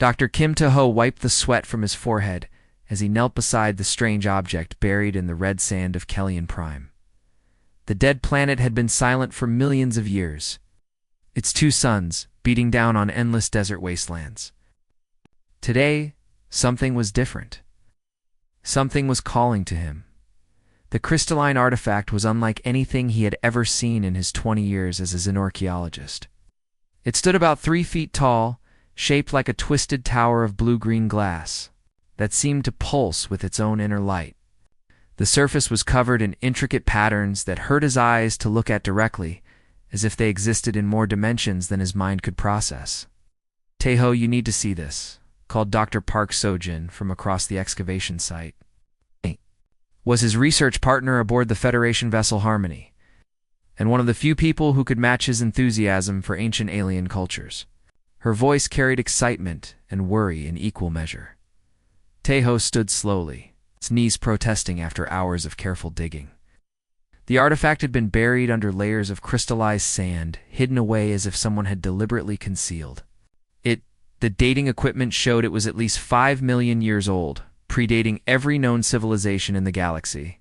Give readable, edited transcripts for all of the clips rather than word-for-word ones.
Dr. Kim Taho wiped the sweat from his forehead as he knelt beside the strange object buried in the red sand of Kellyan Prime. The dead planet had been silent for millions of years, its two suns beating down on endless desert wastelands. Today, something was different. Something was calling to him. The crystalline artifact was unlike anything he had ever seen in his 20 years as a xenorchaeologist. It stood about 3 feet tall, shaped like a twisted tower of blue-green glass that seemed to pulse with its own inner light. The surface was covered in intricate patterns that hurt his eyes to look at directly, as if they existed in more dimensions than his mind could process. "Taho, you need to see this," called Dr. Park Sojin from across the excavation site. Was his research partner aboard the Federation vessel Harmony, and one of the few people who could match his enthusiasm for ancient alien cultures. Her voice carried excitement and worry in equal measure. Taho stood slowly, its knees protesting after hours of careful digging. The artifact had been buried under layers of crystallized sand, hidden away as if someone had deliberately concealed. The dating equipment showed it was at least 5 million years old, predating every known civilization in the galaxy.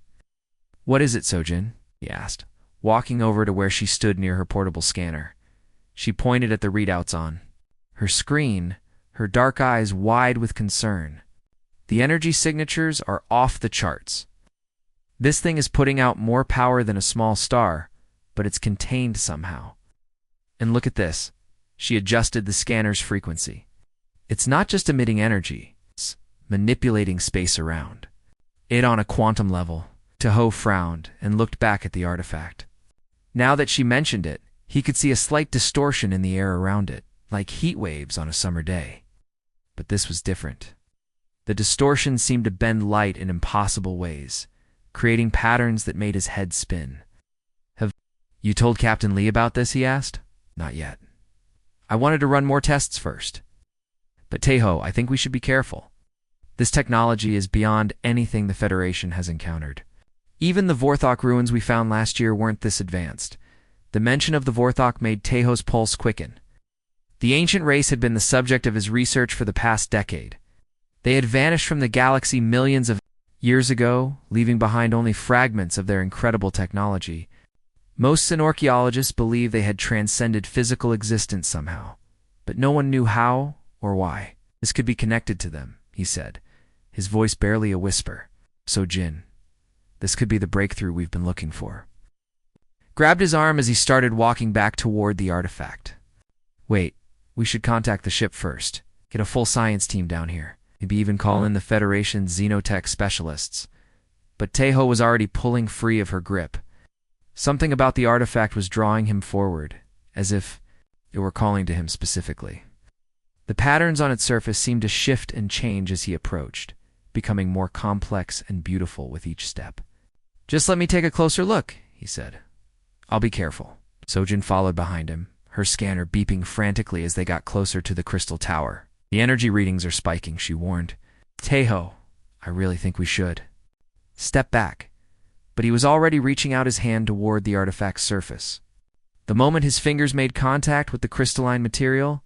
"What is it, Sojin?" he asked, walking over to where she stood near her portable scanner. She pointed at the readouts on her screen, her dark eyes wide with concern. "The energy signatures are off the charts. This thing is putting out more power than a small star, but it's contained somehow. And look at this." She adjusted the scanner's frequency. "It's not just emitting energy, it's manipulating space around it on a quantum level." Taho frowned and looked back at the artifact. Now that she mentioned it, he could see a slight distortion in the air around it, like heat waves on a summer day. But this was different. The distortion seemed to bend light in impossible ways, creating patterns that made his head spin. "Have you told Captain Lee about this?" he asked. "Not yet. I wanted to run more tests first. But Taho, I think we should be careful. This technology is beyond anything the Federation has encountered. Even the Vorthok ruins we found last year weren't this advanced." The mention of the Vorthok made Taho's pulse quicken. The ancient race had been the subject of his research for the past decade. They had vanished from the galaxy millions of years ago, leaving behind only fragments of their incredible technology. Most xenorchaeologists believed they had transcended physical existence somehow, but no one knew how or why. "This could be connected to them," he said, his voice barely a whisper. "Sojin, this could be the breakthrough we've been looking for." Grabbed his arm as he started walking back toward the artifact. "Wait, we should contact the ship first. Get a full science team down here. Maybe even call in the Federation's xenotech specialists." But Taho was already pulling free of her grip. Something about the artifact was drawing him forward, as if it were calling to him specifically. The patterns on its surface seemed to shift and change as he approached, becoming more complex and beautiful with each step. "Just let me take a closer look," he said. "I'll be careful." Sojin followed behind him, her scanner beeping frantically as they got closer to the crystal tower. "The energy readings are spiking," she warned. "Taho, I really think we should." Step back. But he was already reaching out his hand toward the artifact's surface. The moment his fingers made contact with the crystalline material,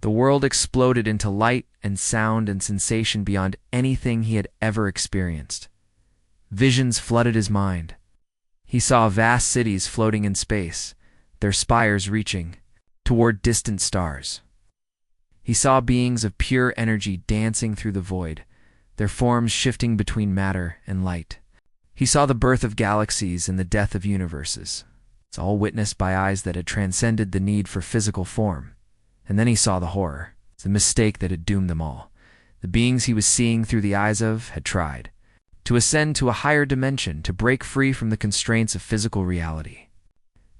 the world exploded into light and sound and sensation beyond anything he had ever experienced. Visions flooded his mind. He saw vast cities floating in space, their spires reaching toward distant stars. He saw beings of pure energy dancing through the void, their forms shifting between matter and light. He saw the birth of galaxies and the death of universes. It's all witnessed by eyes that had transcended the need for physical form. And then he saw the horror, the mistake that had doomed them all. The beings he was seeing through the eyes of had tried to ascend to a higher dimension, to break free from the constraints of physical reality.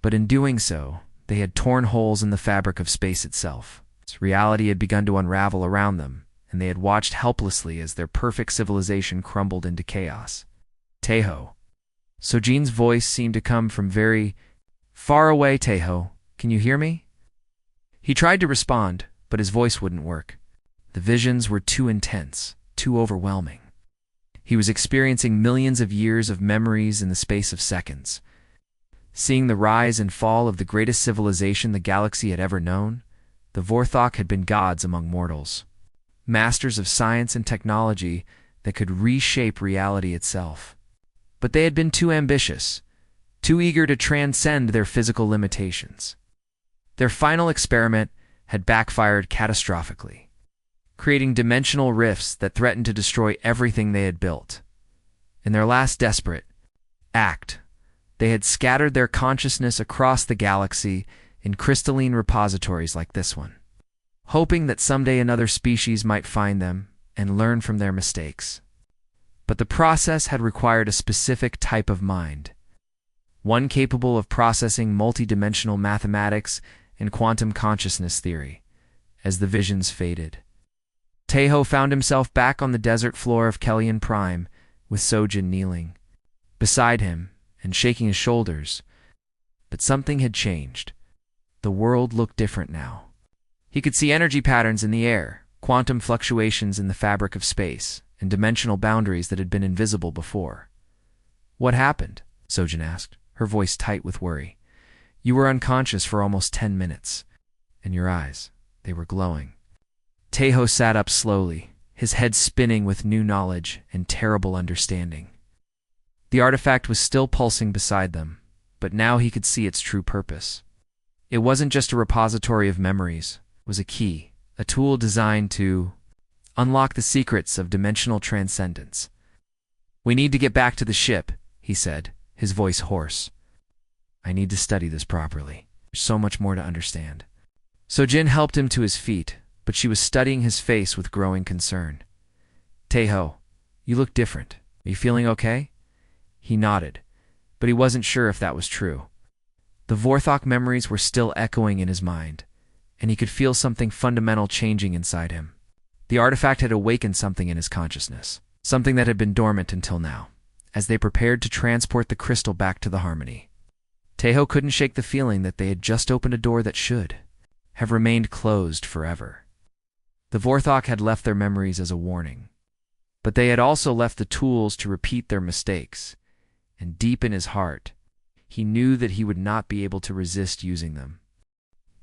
But in doing so, they had torn holes in the fabric of space itself. Its reality had begun to unravel around them, and they had watched helplessly as their perfect civilization crumbled into chaos. "Taho." Sojin's voice seemed to come from very far away. "Taho, can you hear me?" He tried to respond, but his voice wouldn't work. The visions were too intense, too overwhelming. He was experiencing millions of years of memories in the space of seconds. Seeing the rise and fall of the greatest civilization the galaxy had ever known, the Vorthok had been gods among mortals. masters of science and technology that could reshape reality itself. But they had been too ambitious, too eager to transcend their physical limitations. Their final experiment had backfired catastrophically, creating dimensional rifts that threatened to destroy everything they had built. In their last desperate act, they had scattered their consciousness across the galaxy in crystalline repositories like this one, hoping that someday another species might find them and learn from their mistakes. But the process had required a specific type of mind, one capable of processing multidimensional mathematics and quantum consciousness theory. As the visions faded, Tejo found himself back on the desert floor of Kellyan Prime, with Sojin kneeling beside him and shaking his shoulders. But something had changed. The world looked different now. He could see energy patterns in the air, quantum fluctuations in the fabric of space, and dimensional boundaries that had been invisible before. "What happened?" Sojin asked, her voice tight with worry. "You were unconscious for almost 10 minutes, and your eyes, they were glowing." Tejo sat up slowly, his head spinning with new knowledge and terrible understanding. The artifact was still pulsing beside them, but now he could see its true purpose. It wasn't just a repository of memories, it was a key, a tool designed to unlock the secrets of dimensional transcendence. "We need to get back to the ship," he said, his voice hoarse. "I need to study this properly. There's so much more to understand." Sojin helped him to his feet, but she was studying his face with growing concern. "Tejo, you look different. Are you feeling okay?" He nodded, but he wasn't sure if that was true. The Vorthok memories were still echoing in his mind, and he could feel something fundamental changing inside him. The artifact had awakened something in his consciousness, something that had been dormant until now, as they prepared to transport the crystal back to the Harmony. Tejo couldn't shake the feeling that they had just opened a door that should have remained closed forever. The Vorthok had left their memories as a warning, but they had also left the tools to repeat their mistakes, and deep in his heart, he knew that he would not be able to resist using them.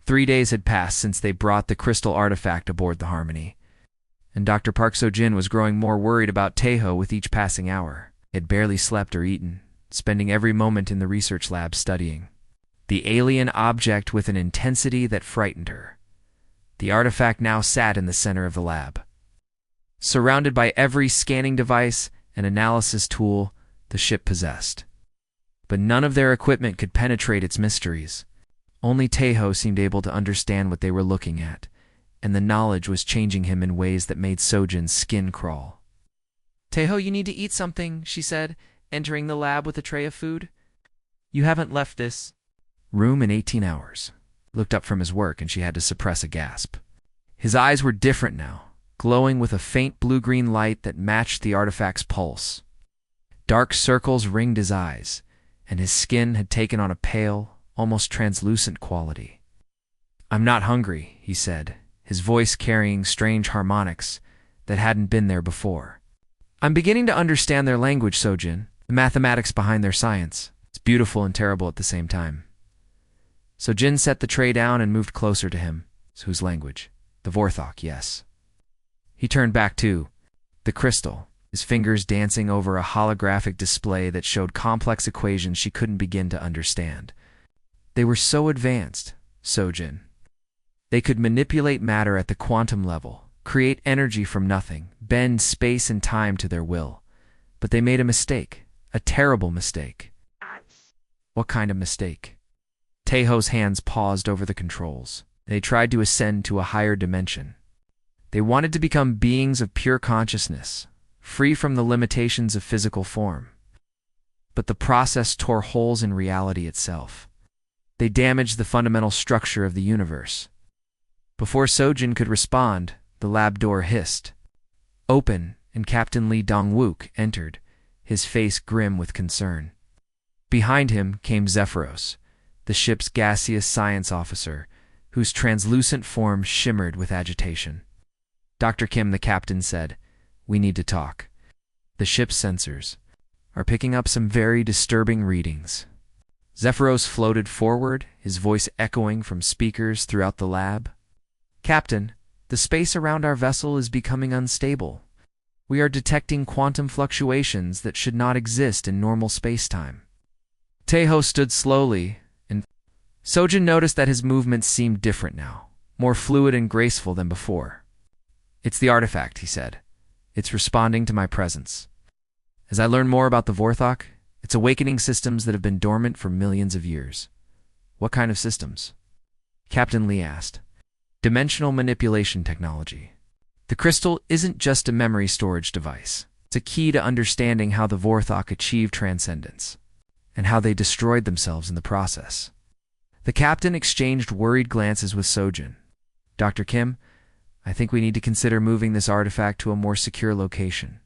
3 days had passed since they brought the crystal artifact aboard the Harmony, and Dr. Park Sojin was growing more worried about Tejo with each passing hour. He had barely slept or eaten, spending every moment in the research lab studying the alien object with an intensity that frightened her. The artifact now sat in the center of the lab, surrounded by every scanning device and analysis tool the ship possessed. But none of their equipment could penetrate its mysteries. Only Tejo seemed able to understand what they were looking at, and the knowledge was changing him in ways that made Sojin's skin crawl. "Tejo, you need to eat something," she said, entering the lab with a tray of food. "You haven't left this room in 18 hours. Looked up from his work, and she had to suppress a gasp. His eyes were different now, glowing with a faint blue-green light that matched the artifact's pulse. Dark circles ringed his eyes, and his skin had taken on a pale, almost translucent quality. "I'm not hungry," he said, his voice carrying strange harmonics that hadn't been there before. "I'm beginning to understand their language, Sojin, the mathematics behind their science. It's beautiful and terrible at the same time." Sojin set the tray down and moved closer to him. Whose language? The Vorthok, yes. He turned back too, the crystal, his fingers dancing over a holographic display that showed complex equations she couldn't begin to understand. They were so advanced, Sojin. They could manipulate matter at the quantum level, create energy from nothing, bend space and time to their will. But they made a mistake, a terrible mistake. What kind of mistake? Tejo's hands paused over the controls. They tried to ascend to a higher dimension. They wanted to become beings of pure consciousness, free from the limitations of physical form. But the process tore holes in reality itself. They damaged the fundamental structure of the universe. Before Sojin could respond, the lab door hissed open, and Captain Lee Dongwook entered, his face grim with concern. Behind him came Zephyros, the ship's gaseous science officer, whose translucent form shimmered with agitation. "Dr. Kim," the captain said, "we need to talk. The ship's sensors are picking up some very disturbing readings." Zephyros floated forward, his voice echoing from speakers throughout the lab. "Captain, The space around our vessel is becoming unstable. We are detecting quantum fluctuations that should not exist in normal spacetime. Taeho stood slowly, and Sojin noticed that his movements seemed different now, more fluid and graceful than before. "It's the artifact," he said. "It's responding to my presence. As I learn more about the Vorthok, it's awakening systems that have been dormant for millions of years." "What kind of systems?" Captain Lee asked. "Dimensional manipulation technology. The crystal isn't just a memory storage device. It's a key to understanding how the Vorthok achieved transcendence, and how they destroyed themselves in the process." The captain exchanged worried glances with Sojin. "Dr. Kim, I think we need to consider moving this artifact to a more secure location.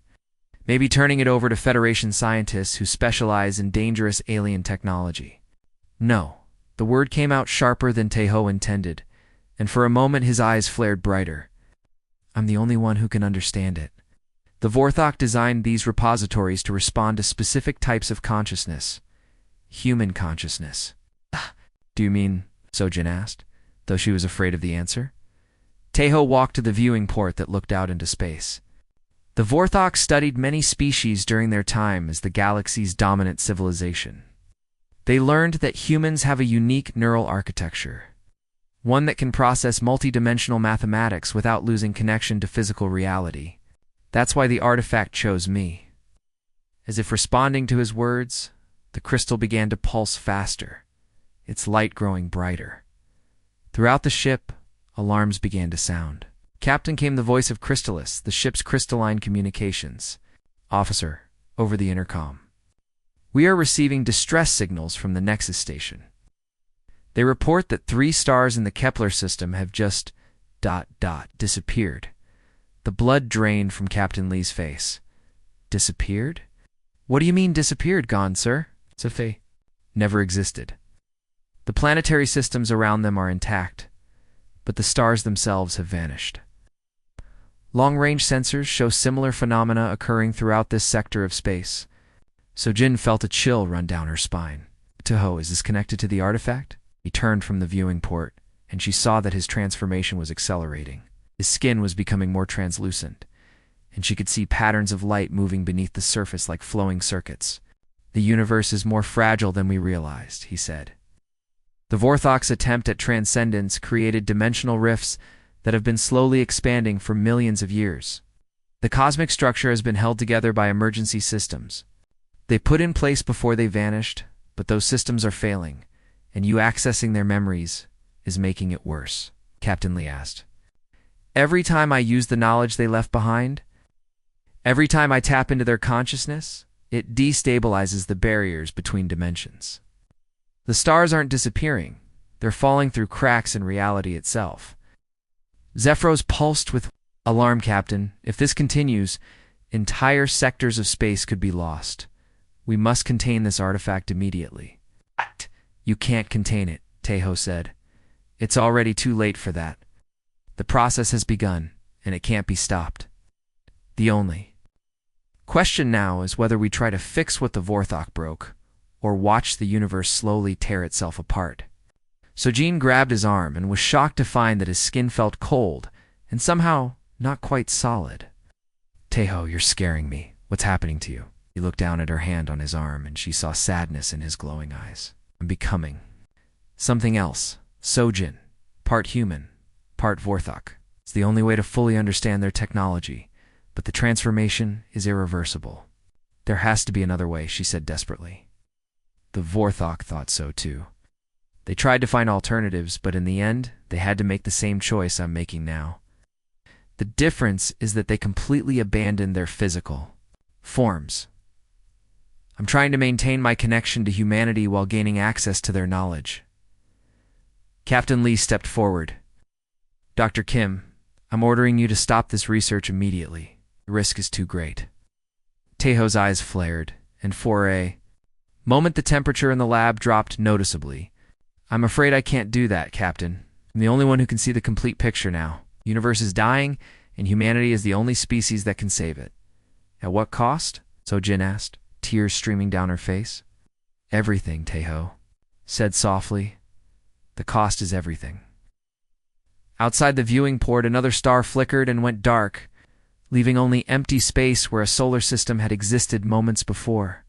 Maybe turning it over to Federation scientists who specialize in dangerous alien technology." "No." The word came out sharper than Taeho intended, and for a moment his eyes flared brighter. "I'm the only one who can understand it. The Vorthok designed these repositories to respond to specific types of consciousness. Human consciousness." "Do you mean?" Sojin asked, though she was afraid of the answer. Taeho walked to the viewing port that looked out into space. The Vorthok studied many species during their time as the galaxy's dominant civilization. They learned that humans have a unique neural architecture, one that can process multidimensional mathematics without losing connection to physical reality. That's why the artifact chose me. As if responding to his words, the crystal began to pulse faster, its light growing brighter. Throughout the ship, alarms began to sound. Captain came the voice of Crystallis, the ship's crystalline communications. "Officer, over the intercom. We are receiving distress signals from the Nexus station. They report that 3 stars in the Kepler system have just ... disappeared." The blood drained from Captain Lee's face. "Disappeared? What do you mean disappeared, gone, sir?" "Sci-Fi never existed. The planetary systems around them are intact, but the stars themselves have vanished. Long-range sensors show similar phenomena occurring throughout this sector of space." Sojin felt a chill run down her spine. "Taeho, is this connected to the artifact?" He turned from the viewing port, and she saw that his transformation was accelerating. His skin was becoming more translucent, and she could see patterns of light moving beneath the surface like flowing circuits. "The universe is more fragile than we realized," he said. "The Vorthok's attempt at transcendence created dimensional rifts that have been slowly expanding for millions of years. The cosmic structure has been held together by emergency systems. They put in place before they vanished, but those systems are failing, and you accessing their memories is making it worse," Captain Lee asked. "Every time I use the knowledge they left behind, every time I tap into their consciousness, it destabilizes the barriers between dimensions. The stars aren't disappearing, they're falling through cracks in reality itself." Zephyros pulsed with alarm. "Captain, if this continues, entire sectors of space could be lost. We must contain this artifact immediately." "What?" "You can't contain it," Taeho said. "It's already too late for that. The process has begun, and it can't be stopped. The only question now is whether we try to fix what the Vorthok broke, or watch the universe slowly tear itself apart." Sojin grabbed his arm and was shocked to find that his skin felt cold and somehow not quite solid. "Taeho, you're scaring me. What's happening to you?" He looked down at her hand on his arm, and she saw sadness in his glowing eyes. "I'm becoming something else. Sojin, part human, part Vorthok. It's the only way to fully understand their technology, but the transformation is irreversible. There has to be another way," she said desperately. The Vorthok thought so too. They tried to find alternatives, but in the end, they had to make the same choice I'm making now. The difference is that they completely abandoned their physical forms. I'm trying to maintain my connection to humanity while gaining access to their knowledge. Captain Lee stepped forward. "Dr. Kim, I'm ordering you to stop this research immediately. The risk is too great." Taeho's eyes flared, and for a moment the temperature in the lab dropped noticeably. "I'm afraid I can't do that, Captain. I'm the only one who can see the complete picture now. The universe is dying, and humanity is the only species that can save it." "At what cost?" Sojin asked, tears streaming down her face. "Everything," Taeho said softly. "The cost is everything." Outside the viewing port, another star flickered and went dark, leaving only empty space where a solar system had existed moments before.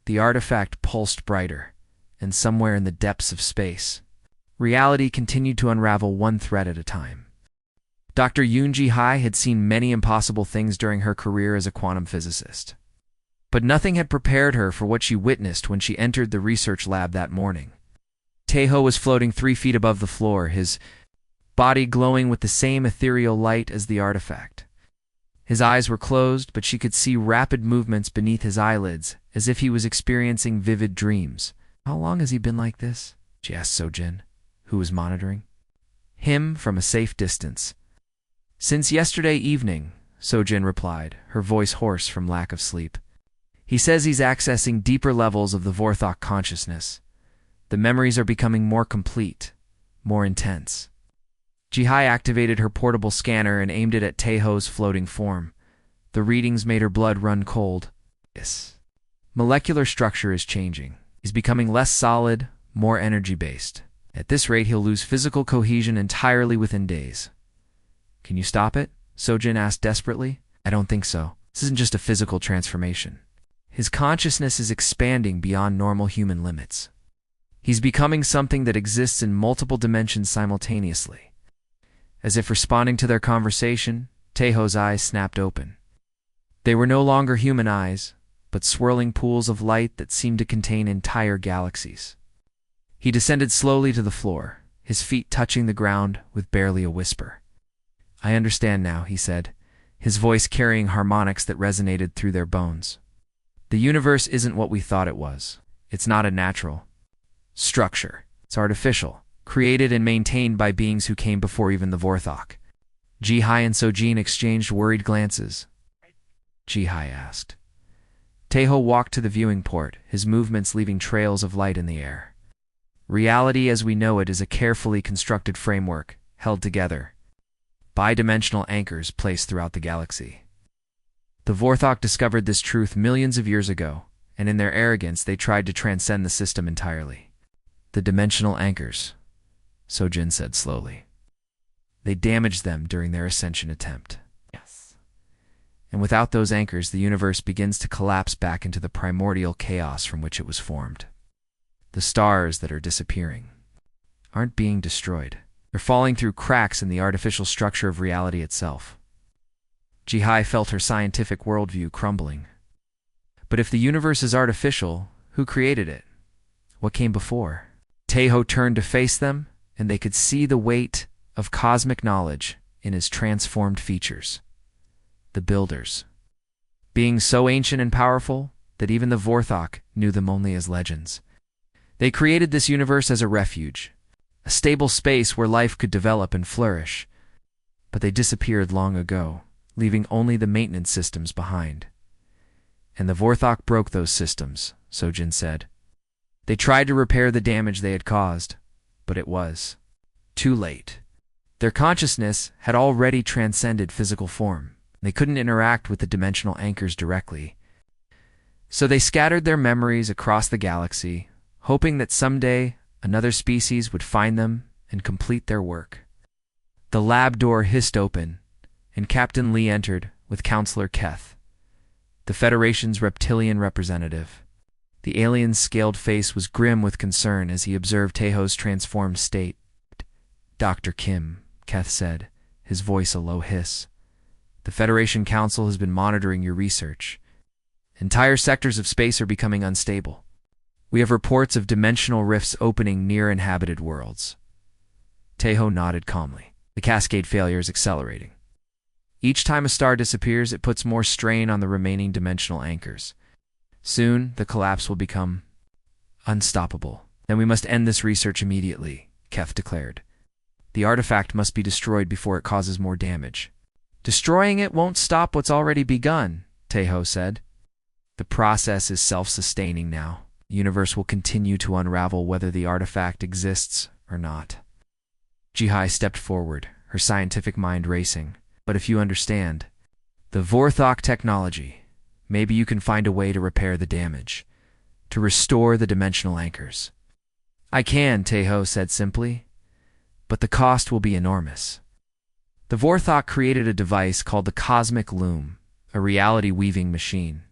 The artifact pulsed brighter, and somewhere in the depths of space, reality continued to unravel one thread at a time. Dr. Yoon Ji-hai had seen many impossible things during her career as a quantum physicist. But nothing had prepared her for what she witnessed when she entered the research lab that morning. Taeho was floating 3 feet above the floor, his body glowing with the same ethereal light as the artifact. His eyes were closed, but she could see rapid movements beneath his eyelids, as if he was experiencing vivid dreams. "How long has he been like this?" she asked Sojin, who was monitoring him from a safe distance. "Since yesterday evening," Sojin replied, her voice hoarse from lack of sleep. "He says he's accessing deeper levels of the Vorthok consciousness. The memories are becoming more complete, more intense." Ji-hai activated her portable scanner and aimed it at Taeho's floating form. The readings made her blood run cold. His molecular structure is changing. He's becoming less solid, more energy-based. At this rate, he'll lose physical cohesion entirely within days. "Can you stop it?" Sojin asked desperately. "I don't think so. This isn't just a physical transformation. His consciousness is expanding beyond normal human limits. He's becoming something that exists in multiple dimensions simultaneously." As if responding to their conversation, Taeho's eyes snapped open. They were no longer human eyes, but swirling pools of light that seemed to contain entire galaxies. He descended slowly to the floor, his feet touching the ground with barely a whisper. "I understand now," he said, his voice carrying harmonics that resonated through their bones. "The universe isn't what we thought it was. It's not a natural structure. It's artificial, created and maintained by beings who came before even the Vorthok." Ji-hai and Sojin exchanged worried glances. Ji-hai asked. Taeho walked to the viewing port, his movements leaving trails of light in the air. Reality as we know it is a carefully constructed framework, held together. Bi-dimensional anchors placed throughout the galaxy. The Vorthok discovered this truth millions of years ago, and in their arrogance they tried to transcend the system entirely. "The dimensional anchors," Sojin said slowly. "They damaged them during their ascension attempt." "Yes." "And without those anchors, the universe begins to collapse back into the primordial chaos from which it was formed. The stars that are disappearing aren't being destroyed. They're falling through cracks in the artificial structure of reality itself." Ji-hai felt her scientific worldview crumbling. "But if the universe is artificial, who created it? What came before?" Taeho turned to face them, and they could see the weight of cosmic knowledge in his transformed features. The Builders. Beings so ancient and powerful that even the Vorthok knew them only as legends. They created this universe as a refuge, a stable space where life could develop and flourish. But they disappeared long ago, leaving only the maintenance systems behind. "And the Vorthok broke those systems," Sojin said. "They tried to repair the damage they had caused, but it was too late. Their consciousness had already transcended physical form. They couldn't interact with the dimensional anchors directly. So they scattered their memories across the galaxy, hoping that someday another species would find them and complete their work." The lab door hissed open, and Captain Lee entered with Counselor Keth, the Federation's reptilian representative. The alien's scaled face was grim with concern as he observed Taeho's transformed state. "Dr. Kim," Keth said, his voice a low hiss. "The Federation Council has been monitoring your research. Entire sectors of space are becoming unstable. We have reports of dimensional rifts opening near inhabited worlds." Taeho nodded calmly. "The cascade failure is accelerating. Each time a star disappears, it puts more strain on the remaining dimensional anchors. Soon, the collapse will become unstoppable. Then we must end this research immediately," Keth declared. "The artifact must be destroyed before it causes more damage." "Destroying it won't stop what's already begun," Taeho said. "The process is self-sustaining now. The universe will continue to unravel whether the artifact exists or not." Ji-hai stepped forward, her scientific mind racing. "But if you understand the Vorthok technology, maybe you can find a way to repair the damage, to restore the dimensional anchors." "I can," Taeho said simply. "But but the cost will be enormous. The Vorthok created a device called the Cosmic Loom, a reality-weaving machine,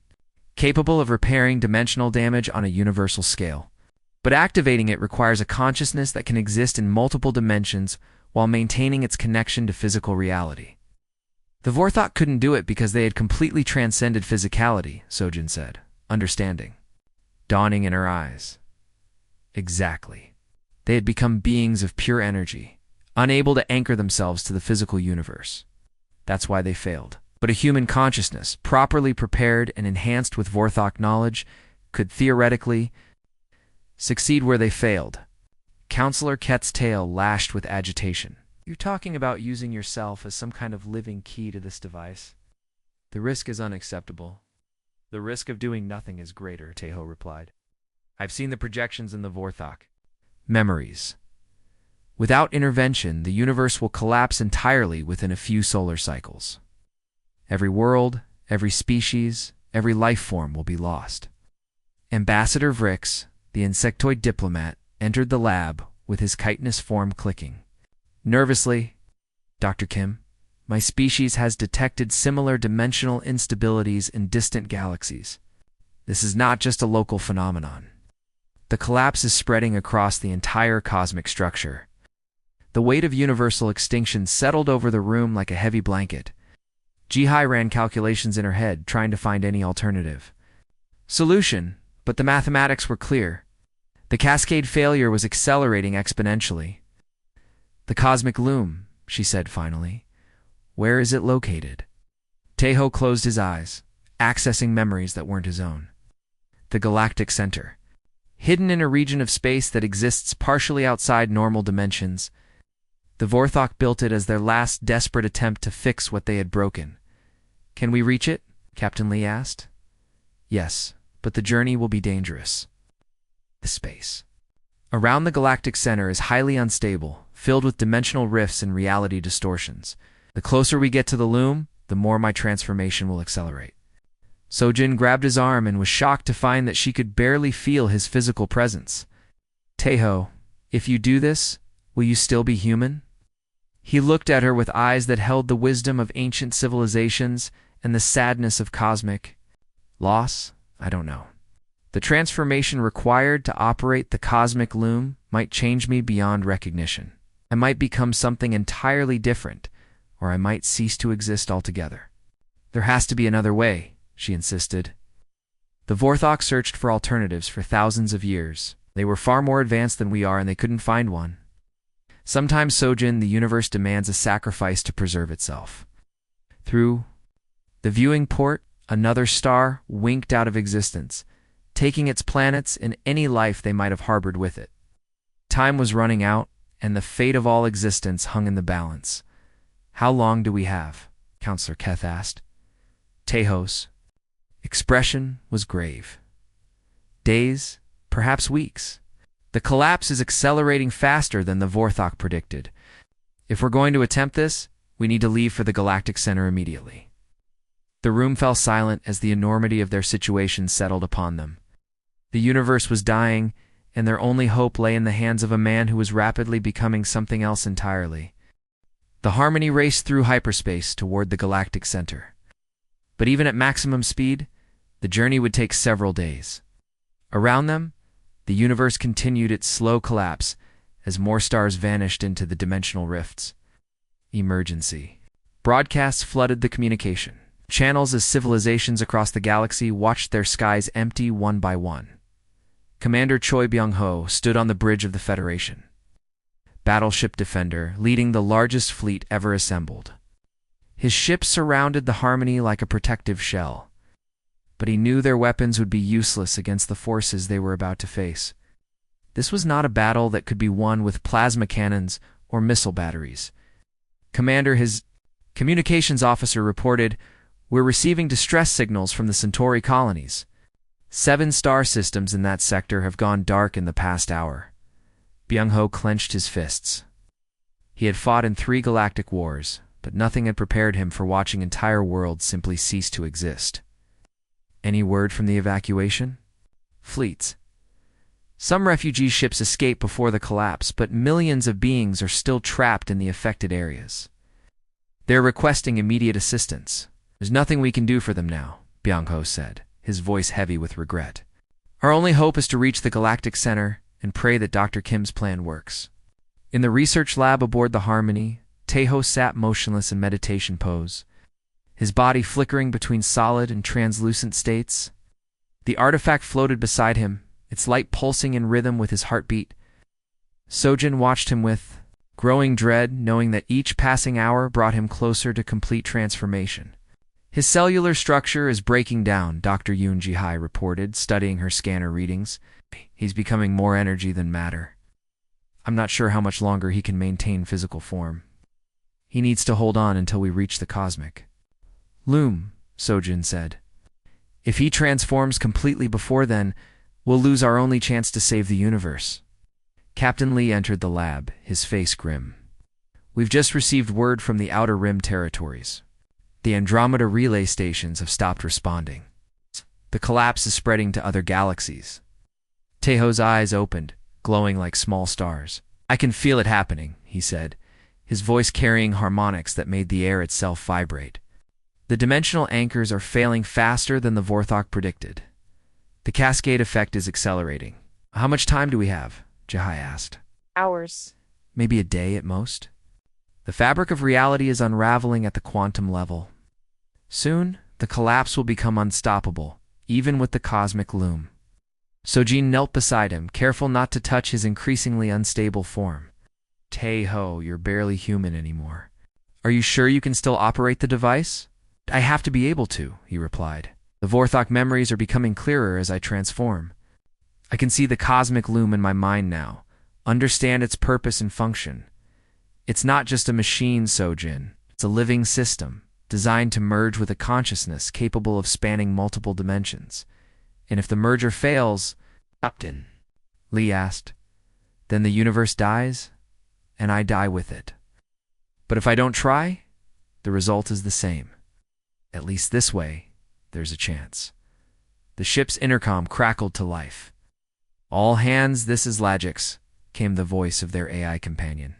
capable of repairing dimensional damage on a universal scale. But activating it requires a consciousness that can exist in multiple dimensions while maintaining its connection to physical reality. The Vorthok couldn't do it because they had completely transcended physicality, Sojin said, understanding, dawning in her eyes. Exactly. They had become beings of pure energy, unable to anchor themselves to the physical universe. That's why they failed. But a human consciousness, properly prepared and enhanced with Vorthok knowledge, could theoretically succeed where they failed. Counselor Ket's tail lashed with agitation. You're talking about using yourself as some kind of living key to this device? The risk is unacceptable. The risk of doing nothing is greater, Teho replied. I've seen the projections in the Vorthok. Memories. Without intervention, the universe will collapse entirely within a few solar cycles. Every world, every species, every life form will be lost. Ambassador Vrix, the insectoid diplomat, entered the lab with his chitinous form clicking. Nervously, Dr. Kim, my species has detected similar dimensional instabilities in distant galaxies. This is not just a local phenomenon. The collapse is spreading across the entire cosmic structure. The weight of universal extinction settled over the room like a heavy blanket. Jihai ran calculations in her head, trying to find any alternative solution, but the mathematics were clear. The cascade failure was accelerating exponentially. The cosmic loom, she said finally. Where is it located? Teho closed his eyes, accessing memories that weren't his own. The Galactic Center. Hidden in a region of space that exists partially outside normal dimensions, the Vorthok built it as their last desperate attempt to fix what they had broken. Can we reach it? Captain Lee asked. Yes, but the journey will be dangerous. The space around the Galactic Center is highly unstable, filled with dimensional rifts and reality distortions. The closer we get to the loom, the more my transformation will accelerate. Sojin grabbed his arm and was shocked to find that she could barely feel his physical presence. Teho, if you do this, will you still be human? He looked at her with eyes that held the wisdom of ancient civilizations and the sadness of cosmic loss. I don't know. The transformation required to operate the cosmic loom might change me beyond recognition. I might become something entirely different, or I might cease to exist altogether. There has to be another way, she insisted. The Vorthok searched for alternatives for thousands of years. They were far more advanced than we are, and they couldn't find one. Sometimes, Sojin, the universe demands a sacrifice to preserve itself. Through the viewing port, another star winked out of existence, taking its planets and any life they might have harbored with it. Time was running out, and the fate of all existence hung in the balance. How long do we have? Counselor Keth asked. Teho's expression was grave. Days, perhaps weeks. The collapse is accelerating faster than the Vorthok predicted. If we're going to attempt this, we need to leave for the Galactic Center immediately. The room fell silent as the enormity of their situation settled upon them. The universe was dying, and their only hope lay in the hands of a man who was rapidly becoming something else entirely. The Harmony raced through hyperspace toward the Galactic Center. But even at maximum speed, the journey would take several days. Around them, the universe continued its slow collapse as more stars vanished into the dimensional rifts. Emergency. Broadcasts flooded the communication channels as civilizations across the galaxy watched their skies empty one by one. Commander Choi Byung-ho stood on the bridge of the Federation. Battleship Defender, leading the largest fleet ever assembled. His ships surrounded the Harmony like a protective shell. But he knew their weapons would be useless against the forces they were about to face. This was not a battle that could be won with plasma cannons or missile batteries. Commander, his communications officer reported, "We're receiving distress signals from the Centauri colonies. 7 star systems in that sector have gone dark in the past hour." Byung-ho clenched his fists. He had fought in 3 galactic wars, but nothing had prepared him for watching entire worlds simply cease to exist. Any word from the evacuation? Fleets. Some refugee ships escape before the collapse, but millions of beings are still trapped in the affected areas. They're requesting immediate assistance. There's nothing we can do for them now, Bianco said, his voice heavy with regret. Our only hope is to reach the Galactic Center and pray that Dr. Kim's plan works. In the research lab aboard the Harmony, Tejo sat motionless in meditation pose, his body flickering between solid and translucent states. The artifact floated beside him, its light pulsing in rhythm with his heartbeat. Sojin watched him with growing dread, knowing that each passing hour brought him closer to complete transformation. His cellular structure is breaking down, Dr. Yoon Ji-hai reported, studying her scanner readings. He's becoming more energy than matter. I'm not sure how much longer he can maintain physical form. He needs to hold on until we reach the cosmic loom, Sojin said. If he transforms completely before then, we'll lose our only chance to save the universe. Captain Lee entered the lab, his face grim. We've just received word from the Outer Rim territories. The Andromeda relay stations have stopped responding. The collapse is spreading to other galaxies. Tejo's eyes opened, glowing like small stars. I can feel it happening, he said, his voice carrying harmonics that made the air itself vibrate. The dimensional anchors are failing faster than the Vorthok predicted. The cascade effect is accelerating. How much time do we have? Ji-hai asked. Hours. Maybe a day at most. The fabric of reality is unraveling at the quantum level. Soon, the collapse will become unstoppable, even with the cosmic loom. Sojin knelt beside him, careful not to touch his increasingly unstable form. Tejo, you're barely human anymore. Are you sure you can still operate the device? I have to be able to, he replied. The Vorthok memories are becoming clearer as I transform. I can see the cosmic loom in my mind now, understand its purpose and function. It's not just a machine, Sojin. It's a living system, designed to merge with a consciousness capable of spanning multiple dimensions. And if the merger fails, Captain, Lee asked, then the universe dies, and I die with it. But if I don't try, the result is the same. At least this way, there's a chance. The ship's intercom crackled to life. All hands, this is Lagix, came the voice of their AI companion.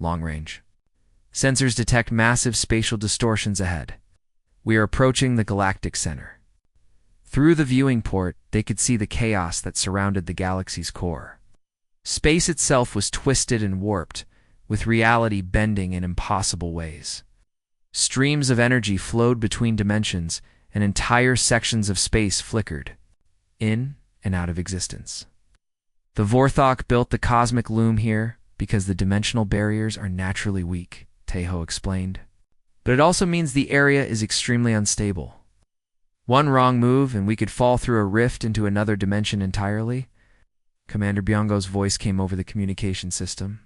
Long range. Sensors detect massive spatial distortions ahead. We are approaching the Galactic Center. Through the viewing port, they could see the chaos that surrounded the galaxy's core. Space itself was twisted and warped, with reality bending in impossible ways. Streams of energy flowed between dimensions, and entire sections of space flickered, in and out of existence. The Vorthok built the cosmic loom here because the dimensional barriers are naturally weak, Tejo explained. But it also means the area is extremely unstable. One wrong move and we could fall through a rift into another dimension entirely. Commander Byunggo's voice came over the communication system.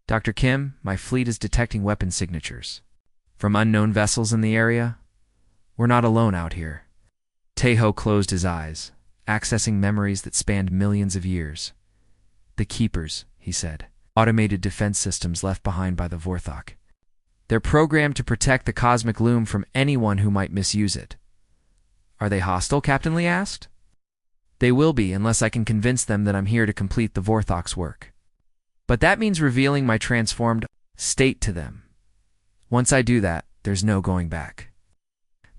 Dr. Kim, my fleet is detecting weapon signatures. From unknown vessels in the area? We're not alone out here. Tejo closed his eyes, accessing memories that spanned millions of years. The Keepers, he said, automated defense systems left behind by the Vorthok. They're programmed to protect the cosmic loom from anyone who might misuse it. Are they hostile? Captain Lee asked. They will be unless I can convince them that I'm here to complete the Vorthok's work. But that means revealing my transformed state to them. Once I do that, there's no going back.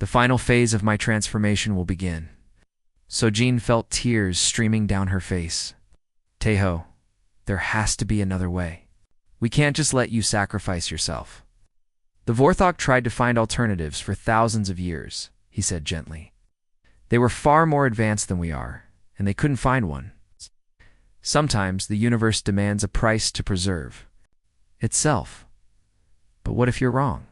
The final phase of my transformation will begin. Sojin felt tears streaming down her face. Tejo, there has to be another way. We can't just let you sacrifice yourself. The Vorthok tried to find alternatives for thousands of years, he said gently. They were far more advanced than we are, and they couldn't find one. Sometimes the universe demands a price to preserve itself. But what if you're wrong?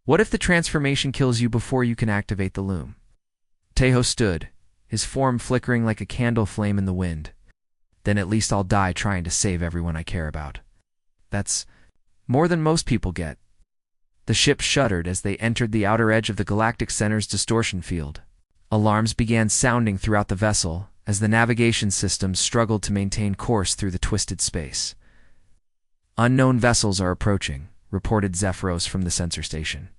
What if the transformation kills you before you can activate the loom? Tejo stood, his form flickering like a candle flame in the wind. Then at least I'll die trying to save everyone I care about. That's more than most people get. The ship shuddered as they entered the outer edge of the Galactic Center's distortion field. Alarms began sounding throughout the vessel as the navigation systems struggled to maintain course through the twisted space. Unknown vessels are approaching, reported Zephyros from the sensor station.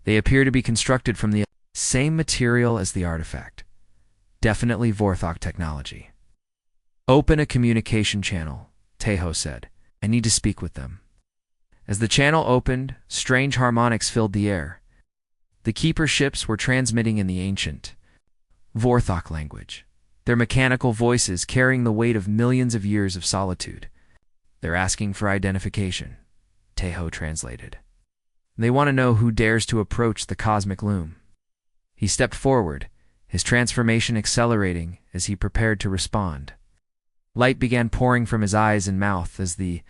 They appear to be constructed from the same material as the artifact. Definitely Vorthok technology. Open a communication channel, Tejo said. I need to speak with them. As the channel opened, strange harmonics filled the air. The Keeper ships were transmitting in the ancient Vorthok language, their mechanical voices carrying the weight of millions of years of solitude. They're asking for identification, Tejo translated. They want to know who dares to approach the cosmic loom. He stepped forward, his transformation accelerating as he prepared to respond. Light began pouring from his eyes and mouth as the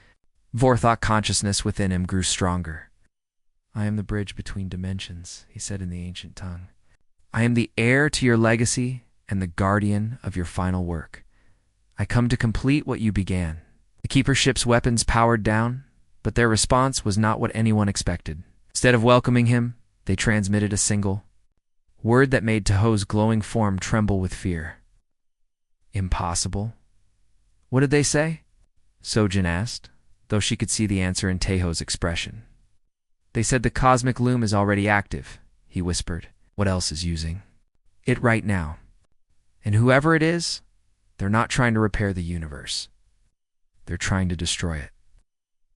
Vorthok consciousness within him grew stronger. I am the bridge between dimensions, he said in the ancient tongue. I am the heir to your legacy and the guardian of your final work. I come to complete what you began. The Keeper ship's weapons powered down, but their response was not what anyone expected. Instead of welcoming him, they transmitted a single word that made Tejo's glowing form tremble with fear. Impossible. What did they say? Sojin asked, though she could see the answer in Tejo's expression. They said the cosmic loom is already active, he whispered. What else is using it right now? And whoever it is, they're not trying to repair the universe. They're trying to destroy it.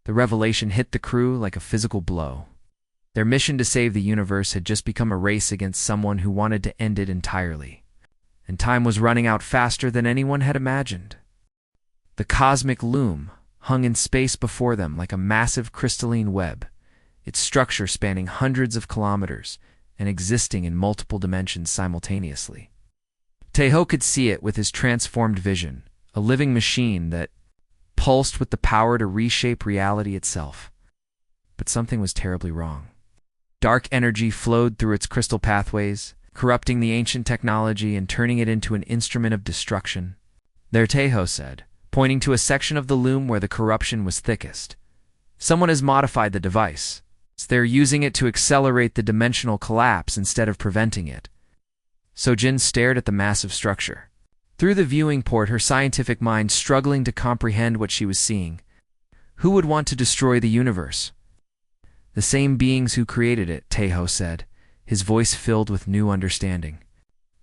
The revelation hit the crew like a physical blow. Their mission to save the universe had just become a race against someone who wanted to end it entirely. And time was running out faster than anyone had imagined. The cosmic loom hung in space before them like a massive crystalline web, its structure spanning hundreds of kilometers and existing in multiple dimensions simultaneously. Tejo could see it with his transformed vision, a living machine that pulsed with the power to reshape reality itself. But something was terribly wrong. Dark energy flowed through its crystal pathways, corrupting the ancient technology and turning it into an instrument of destruction. There, Tejo said, pointing to a section of the loom where the corruption was thickest. Someone has modified the device. They're using it to accelerate the dimensional collapse instead of preventing it. Sojin stared at the massive structure. Through the viewing port, her scientific mind struggling to comprehend what she was seeing. Who would want to destroy the universe? The same beings who created it, Tejo said, his voice filled with new understanding.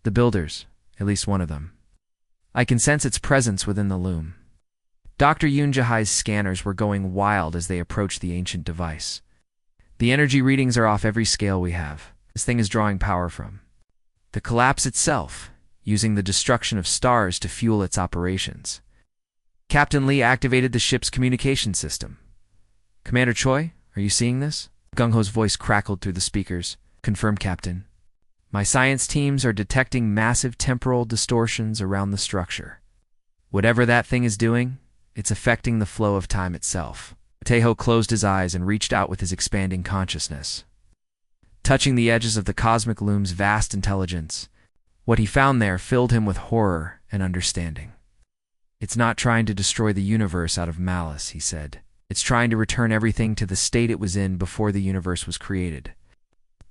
The builders, at least one of them. I can sense its presence within the loom. Dr. Yoonjahai's scanners were going wild as they approached the ancient device. The energy readings are off every scale we have. This thing is drawing power from the collapse itself, using the destruction of stars to fuel its operations. Captain Lee activated the ship's communication system. Commander Choi, are you seeing this? Gung-ho's voice crackled through the speakers. Confirm, Captain. My science teams are detecting massive temporal distortions around the structure. Whatever that thing is doing, it's affecting the flow of time itself. Tejo closed his eyes and reached out with his expanding consciousness. Touching the edges of the cosmic loom's vast intelligence, what he found there filled him with horror and understanding. It's not trying to destroy the universe out of malice, he said. It's trying to return everything to the state it was in before the universe was created.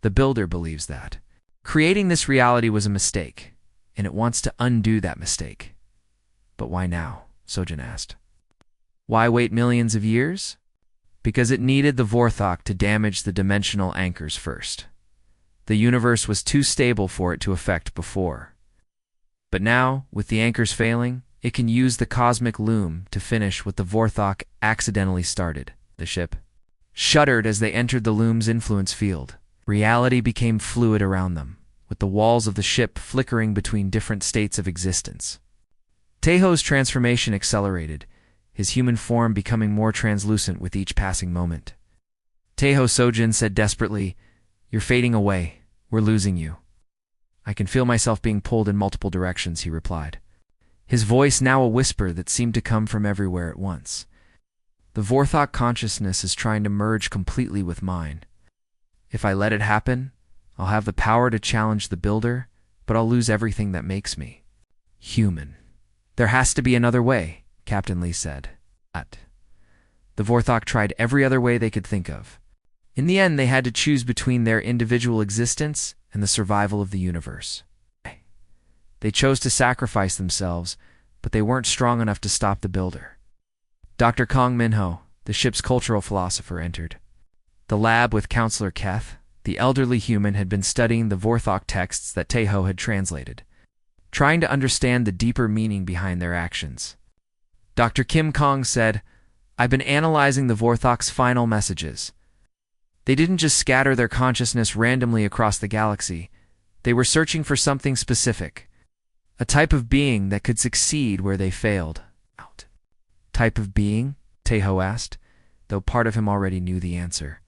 The Builder believes that creating this reality was a mistake, and it wants to undo that mistake. But why now? Sojin asked. Why wait millions of years? Because it needed the Vorthok to damage the dimensional anchors first. The universe was too stable for it to affect before. But now, with the anchors failing, it can use the cosmic loom to finish what the Vorthok accidentally started. The ship shuddered as they entered the loom's influence field. Reality became fluid around them, with the walls of the ship flickering between different states of existence. Tejo's transformation accelerated, his human form becoming more translucent with each passing moment. Tejo, Sojin said desperately, "You're fading away. We're losing you." "I can feel myself being pulled in multiple directions," he replied, his voice now a whisper that seemed to come from everywhere at once. "The Vorthok consciousness is trying to merge completely with mine. If I let it happen, I'll have the power to challenge the Builder, but I'll lose everything that makes me human." "There has to be another way," Captain Lee said. The Vorthok tried every other way they could think of. In the end, they had to choose between their individual existence and the survival of the universe. They chose to sacrifice themselves, but they weren't strong enough to stop the Builder. Dr. Kong Minho, the ship's cultural philosopher, entered the lab with Counselor Keth. The elderly human had been studying the Vorthok texts that Tejo had translated, trying to understand the deeper meaning behind their actions. Dr. Kim Kong said, "I've been analyzing the Vorthok's final messages. They didn't just scatter their consciousness randomly across the galaxy. They were searching for something specific. A type of being that could succeed where they failed." Out. Type of being? Taeho asked, though part of him already knew the answer.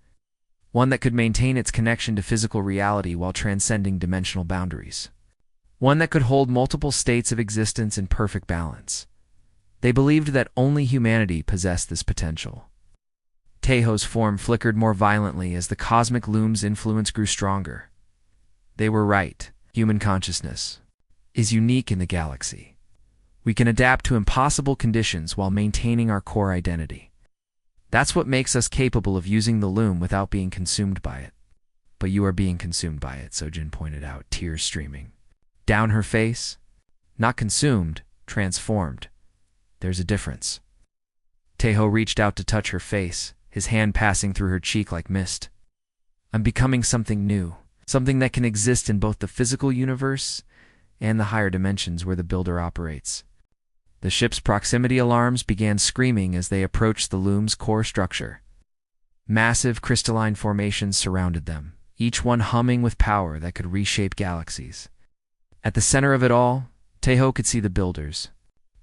One that could maintain its connection to physical reality while transcending dimensional boundaries. One that could hold multiple states of existence in perfect balance. They believed that only humanity possessed this potential. Taeho's form flickered more violently as the cosmic loom's influence grew stronger. They were right. Human consciousness is unique in the galaxy. We can adapt to impossible conditions while maintaining our core identity. That's what makes us capable of using the loom without being consumed by it. But you are being consumed by it, Sojin pointed out, tears streaming down her face. Not consumed, transformed. There's a difference. Taeho reached out to touch her face, his hand passing through her cheek like mist. I'm becoming something new, something that can exist in both the physical universe and the higher dimensions where the Builder operates. The ship's proximity alarms began screaming as they approached the loom's core structure. Massive crystalline formations surrounded them, each one humming with power that could reshape galaxies. At the center of it all, Taeho could see the Builder's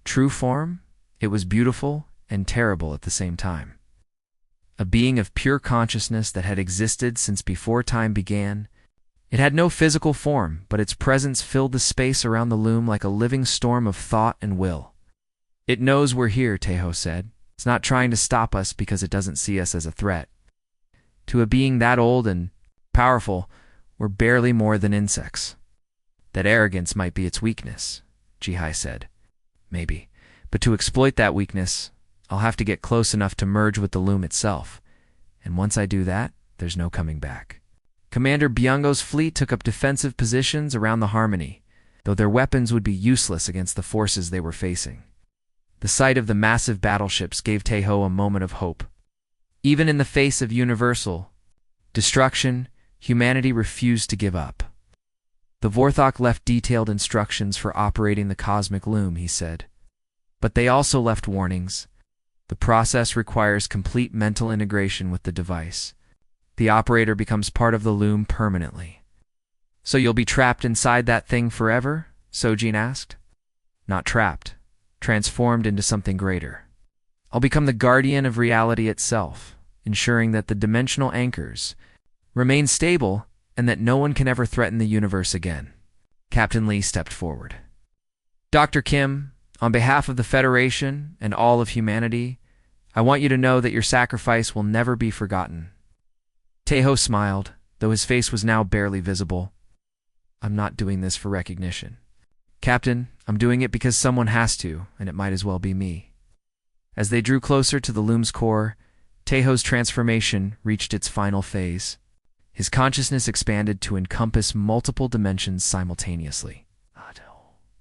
true form. It was beautiful and terrible at the same time. A being of pure consciousness that had existed since before time began. It had no physical form, but its presence filled the space around the loom like a living storm of thought and will. It knows we're here, Taeho said. It's not trying to stop us because it doesn't see us as a threat. To a being that old and powerful, we're barely more than insects. That arrogance might be its weakness, Jihai said. Maybe. But to exploit that weakness, I'll have to get close enough to merge with the loom itself. And once I do that, there's no coming back. Commander Byunggo's fleet took up defensive positions around the Harmony, though their weapons would be useless against the forces they were facing. The sight of the massive battleships gave Taeho a moment of hope. Even in the face of universal destruction, humanity refused to give up. The Vorthok left detailed instructions for operating the cosmic loom, he said. But they also left warnings. The process requires complete mental integration with the device. The operator becomes part of the loom permanently. So you'll be trapped inside that thing forever? Sojin asked. Not trapped. Transformed into something greater. I'll become the guardian of reality itself, ensuring that the dimensional anchors remain stable and that no one can ever threaten the universe again. Captain Lee stepped forward. Dr. Kim, on behalf of the Federation and all of humanity, I want you to know that your sacrifice will never be forgotten. Taeho smiled, though his face was now barely visible. I'm not doing this for recognition. Captain, I'm doing it because someone has to, and it might as well be me. As they drew closer to the loom's core, Taeho's transformation reached its final phase. His consciousness expanded to encompass multiple dimensions simultaneously.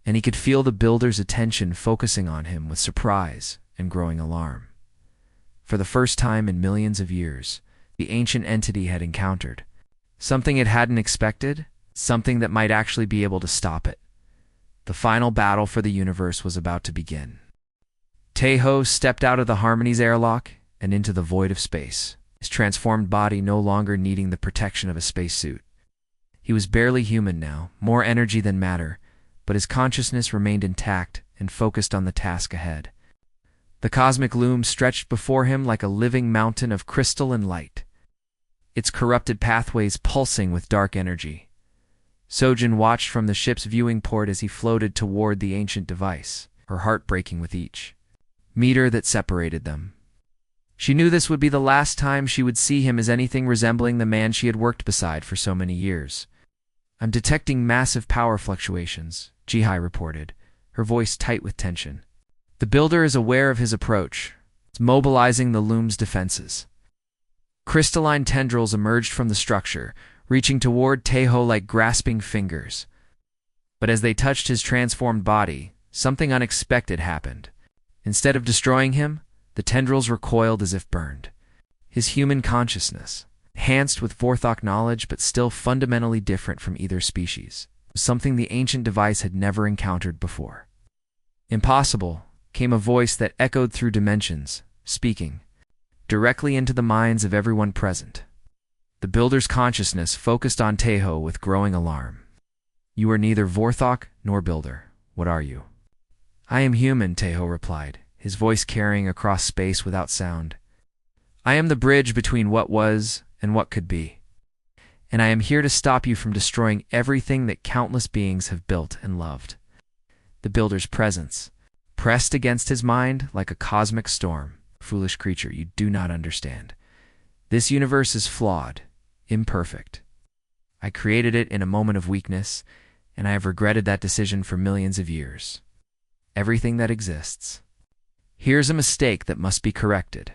And he could feel the Builder's attention focusing on him with surprise and growing alarm. For the first time in millions of years, the ancient entity had encountered something it hadn't expected, something that might actually be able to stop it. The final battle for the universe was about to begin. Taeho stepped out of the Harmony's airlock and into the void of space, his transformed body no longer needing the protection of a spacesuit. He was barely human now, more energy than matter, but his consciousness remained intact and focused on the task ahead. The cosmic loom stretched before him like a living mountain of crystal and light, its corrupted pathways pulsing with dark energy. Sojin watched from the ship's viewing port as he floated toward the ancient device, her heart breaking with each meter that separated them. She knew this would be the last time she would see him as anything resembling the man she had worked beside for so many years. I'm detecting massive power fluctuations, Jihai reported, her voice tight with tension. The Builder is aware of his approach. It's mobilizing the loom's defenses. Crystalline tendrils emerged from the structure, reaching toward Taeho like grasping fingers. But as they touched his transformed body, something unexpected happened. Instead of destroying him, the tendrils recoiled as if burned. His human consciousness, enhanced with Vorthok knowledge but still fundamentally different from either species, was something the ancient device had never encountered before. Impossible, came a voice that echoed through dimensions, speaking directly into the minds of everyone present. The builder's consciousness focused on Tejo with growing alarm. "You are neither Vorthok nor builder. What are you?" "I am human," Tejo replied, his voice carrying across space without sound. "I am the bridge between what was and what could be. And I am here to stop you from destroying everything that countless beings have built and loved." The builder's presence pressed against his mind like a cosmic storm. "Foolish creature, you do not understand. This universe is flawed, imperfect. I created it in a moment of weakness, and I have regretted that decision for millions of years. Everything that exists. Here's a mistake that must be corrected."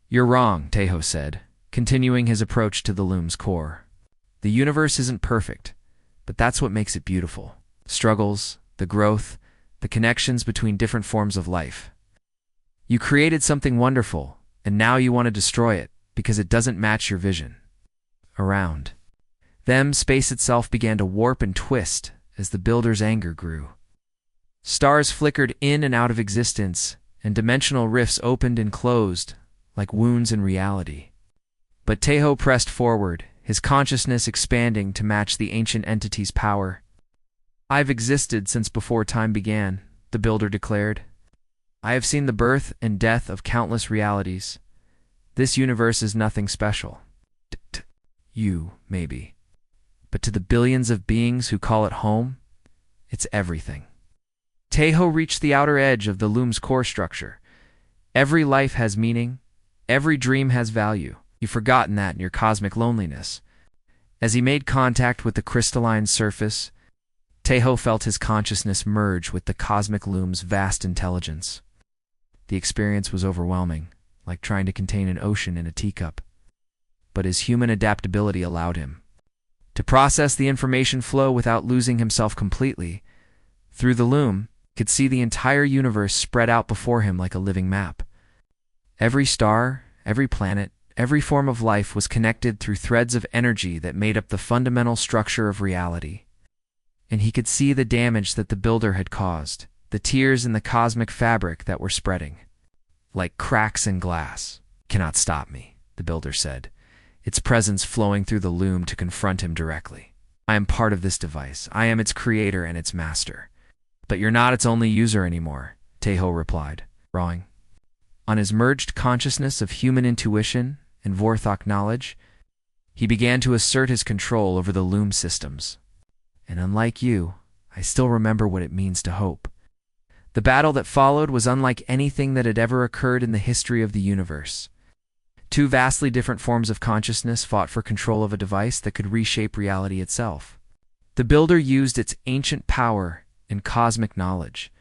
"You're wrong," Tejo said, continuing his approach to the loom's core. "The universe isn't perfect, but that's what makes it beautiful. Struggles, the growth, the connections between different forms of life. You created something wonderful, and now you want to destroy it because it doesn't match your vision." Around them, space itself began to warp and twist as the builder's anger grew. Stars flickered in and out of existence, and dimensional rifts opened and closed like wounds in reality. But Tejo pressed forward, his consciousness expanding to match the ancient entity's power. "I've existed since before time began," the builder declared. "I have seen the birth and death of countless realities. This universe is nothing special. You, maybe. But to the billions of beings who call it home, it's everything." Tejo reached the outer edge of the loom's core structure. "Every life has meaning. Every dream has value. You've forgotten that in your cosmic loneliness." As he made contact with the crystalline surface, Tejo felt his consciousness merge with the cosmic loom's vast intelligence. The experience was overwhelming, like trying to contain an ocean in a teacup. But his human adaptability allowed him to process the information flow without losing himself completely. Through the loom, he could see the entire universe spread out before him like a living map. Every star, every planet, every form of life was connected through threads of energy that made up the fundamental structure of reality. And he could see the damage that the builder had caused, the tears in the cosmic fabric that were spreading. "Like cracks in glass. Cannot stop me," the builder said, its presence flowing through the loom to confront him directly. "I am part of this device. I am its creator and its master." "But you're not its only user anymore," Tejo replied, drawing on his merged consciousness of human intuition and Vorthok knowledge. He began to assert his control over the loom systems. "And unlike you, I still remember what it means to hope." The battle that followed was unlike anything that had ever occurred in the history of the universe. Two vastly different forms of consciousness fought for control of a device that could reshape reality itself. The builder used its ancient power and cosmic knowledge,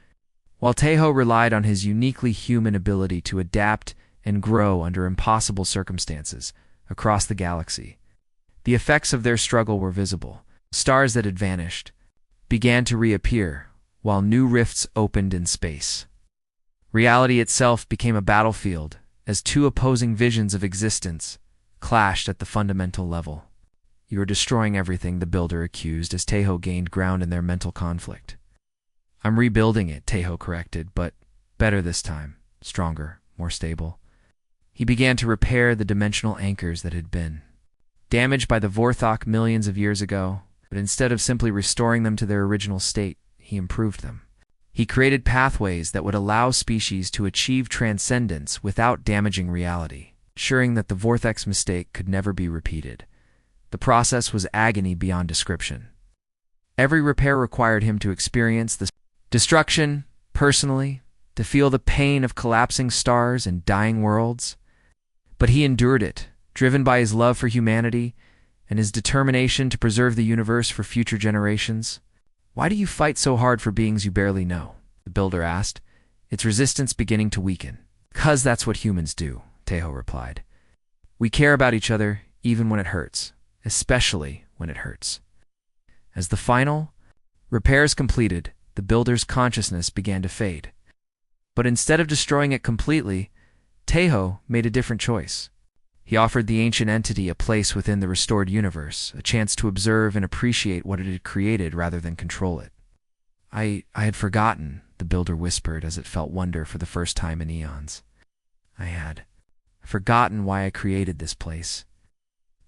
while Tejo relied on his uniquely human ability to adapt and grow under impossible circumstances across the galaxy. The effects of their struggle were visible. Stars that had vanished began to reappear, while new rifts opened in space. Reality itself became a battlefield as two opposing visions of existence clashed at the fundamental level. "You are destroying everything," the builder accused as Tejo gained ground in their mental conflict. "I'm rebuilding it," Tejo corrected, "but better this time. Stronger, more stable." He began to repair the dimensional anchors that had been damaged by the Vorthok millions of years ago, but instead of simply restoring them to their original state, he improved them. He created pathways that would allow species to achieve transcendence without damaging reality, ensuring that the Vorthok's mistake could never be repeated. The process was agony beyond description. Every repair required him to experience the destruction personally, to feel the pain of collapsing stars and dying worlds. But he endured it, driven by his love for humanity and his determination to preserve the universe for future generations. "Why do you fight so hard for beings you barely know?" the builder asked, its resistance beginning to weaken. "'Cause that's what humans do," Tejo replied. "We care about each other even when it hurts, especially when it hurts." As the final repairs completed, the builder's consciousness began to fade. But instead of destroying it completely, Tejo made a different choice. He offered the ancient entity a place within the restored universe, a chance to observe and appreciate what it had created rather than control it. I had forgotten," the builder whispered as it felt wonder for the first time in eons. I had forgotten why I created this place.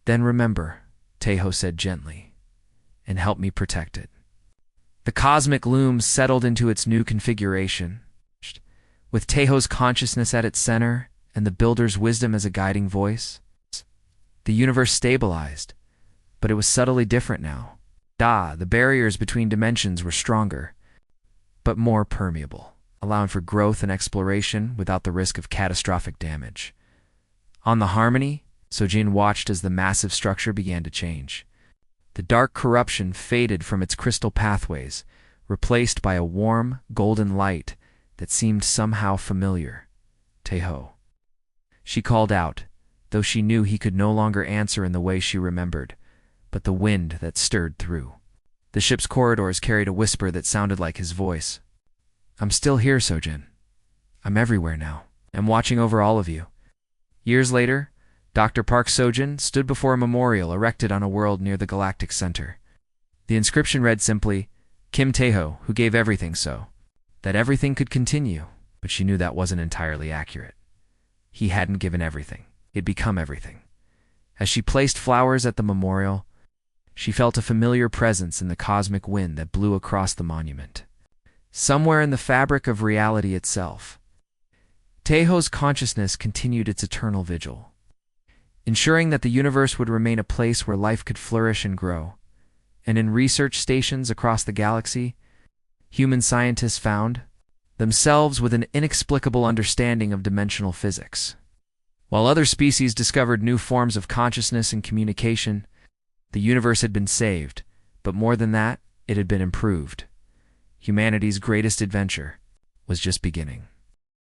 Then remember, Tejo said gently, and help me protect it. The cosmic loom settled into its new configuration, with Tejo's consciousness at its center and the builder's wisdom as a guiding voice. The universe stabilized, but it was subtly different now. The barriers between dimensions were stronger, but more permeable, allowing for growth and exploration without the risk of catastrophic damage. On the Harmony, Sojin watched as the massive structure began to change. The dark corruption faded from its crystal pathways, replaced by a warm, golden light that seemed somehow familiar. Tejo. She called out, though she knew he could no longer answer in the way she remembered, but the wind that stirred through the ship's corridors carried a whisper that sounded like his voice. I'm still here, Sojin. I'm everywhere now. I'm watching over all of you. Years later, Dr. Park Sojin stood before a memorial erected on a world near the Galactic Center. The inscription read simply, Kim Tejo, who gave everything so that everything could continue, but she knew that wasn't entirely accurate. He hadn't given everything. He'd become everything. As she placed flowers at the memorial, she felt a familiar presence in the cosmic wind that blew across the monument. Somewhere in the fabric of reality itself, Tejo's consciousness continued its eternal vigil, ensuring that the universe would remain a place where life could flourish and grow. And in research stations across the galaxy, human scientists found themselves with an inexplicable understanding of dimensional physics. While other species discovered new forms of consciousness and communication, the universe had been saved, but more than that, it had been improved. Humanity's greatest adventure was just beginning.